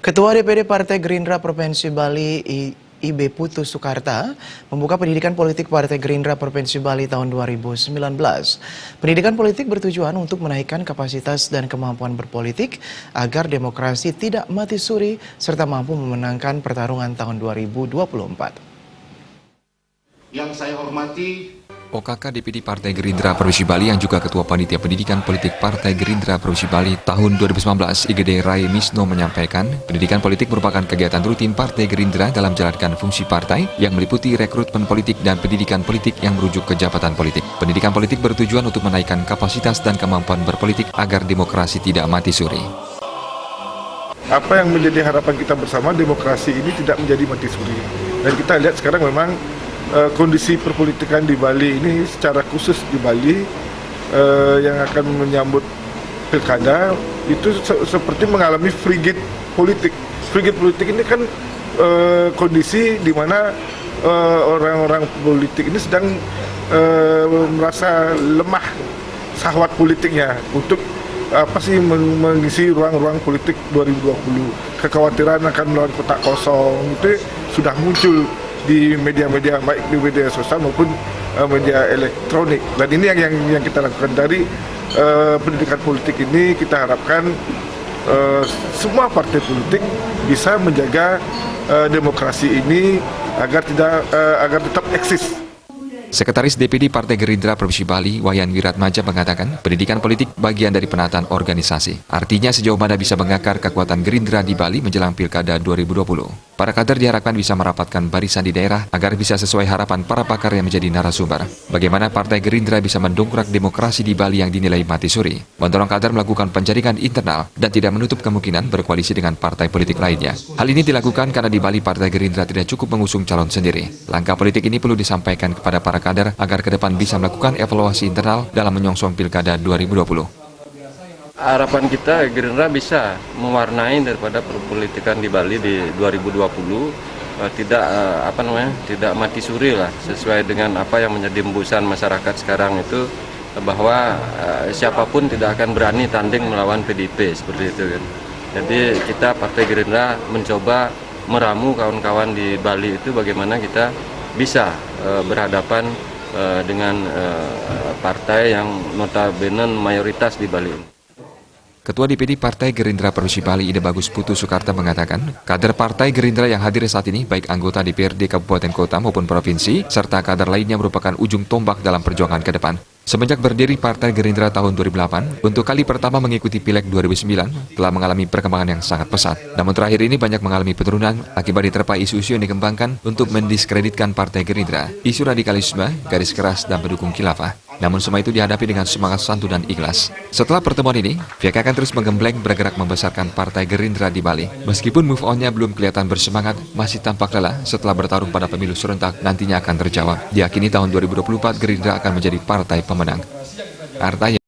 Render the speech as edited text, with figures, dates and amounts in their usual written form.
Ketua DPD Partai Gerindra Provinsi Bali IB Putu Soekarta membuka pendidikan politik Partai Gerindra Provinsi Bali tahun 2019. Pendidikan politik bertujuan untuk menaikkan kapasitas dan kemampuan berpolitik agar demokrasi tidak mati suri serta mampu memenangkan pertarungan tahun 2024. Yang saya hormati OKK DPD Partai Gerindra Provinsi Bali yang juga Ketua Panitia Pendidikan Politik Partai Gerindra Provinsi Bali tahun 2019 IGD Rai Misno menyampaikan, pendidikan politik merupakan kegiatan rutin Partai Gerindra dalam menjalankan fungsi partai yang meliputi rekrutmen politik dan pendidikan politik yang merujuk ke jabatan politik. Pendidikan politik bertujuan untuk menaikkan kapasitas dan kemampuan berpolitik agar demokrasi tidak mati suri. Apa yang menjadi harapan kita bersama, demokrasi ini tidak menjadi mati suri. Dan kita lihat sekarang memang kondisi perpolitikan di Bali ini, secara khusus di Bali yang akan menyambut pilkada itu seperti mengalami frigid politik. Frigid politik ini kan kondisi di mana orang-orang politik ini sedang merasa lemah syahwat politiknya untuk mengisi ruang-ruang politik 2020. Kekhawatiran akan melawan kotak kosong itu sudah muncul di media-media, baik di media sosial maupun media elektronik. Dan ini yang kita lakukan dari pendidikan politik ini. Kita harapkan semua partai politik bisa menjaga demokrasi ini agar tetap eksis. Sekretaris DPD Partai Gerindra Provinsi Bali, Wayan Wiratmaja mengatakan, pendidikan politik bagian dari penataan organisasi. Artinya sejauh mana bisa mengakar kekuatan Gerindra di Bali menjelang Pilkada 2020. Para kader diharapkan bisa merapatkan barisan di daerah agar bisa sesuai harapan para pakar yang menjadi narasumber. Bagaimana Partai Gerindra bisa mendongkrak demokrasi di Bali yang dinilai mati suri. Mendorong kader melakukan penjaringan internal dan tidak menutup kemungkinan berkoalisi dengan partai politik lainnya. Hal ini dilakukan karena di Bali Partai Gerindra tidak cukup mengusung calon sendiri. Langkah politik ini perlu disampaikan kepada para kader agar ke depan bisa melakukan evaluasi internal dalam menyongsong Pilkada 2020. Harapan kita Gerindra bisa mewarnai daripada perpolitikan di Bali di 2020 tidak mati suri lah, sesuai dengan apa yang menjadi embusan masyarakat sekarang itu, bahwa siapapun tidak akan berani tanding melawan PDIP seperti itu kan. Jadi kita Partai Gerindra mencoba meramu kawan-kawan di Bali itu bagaimana kita bisa berhadapan dengan partai yang notabene mayoritas di Bali. Ketua DPD Partai Gerindra Provinsi Bali Ide Bagus Putu Soekarta mengatakan, kader Partai Gerindra yang hadir saat ini, baik anggota DPRD Kabupaten Kota maupun Provinsi, serta kader lainnya merupakan ujung tombak dalam perjuangan ke depan. Semenjak berdiri Partai Gerindra tahun 2008, untuk kali pertama mengikuti Pileg 2009, telah mengalami perkembangan yang sangat pesat. Namun terakhir ini banyak mengalami penurunan akibat diterpa isu-isu yang dikembangkan untuk mendiskreditkan Partai Gerindra, isu radikalisme, garis keras, dan pendukung khilafah. Namun semua itu dihadapi dengan semangat santun dan ikhlas. Setelah pertemuan ini, pihak akan terus menggembleng bergerak membesarkan Partai Gerindra di Bali. Meskipun move on-nya belum kelihatan bersemangat, masih tampak lelah setelah bertarung pada pemilu serentak nantinya akan terjawab. Diakini tahun 2024 Gerindra akan menjadi partai pemenang. Artanya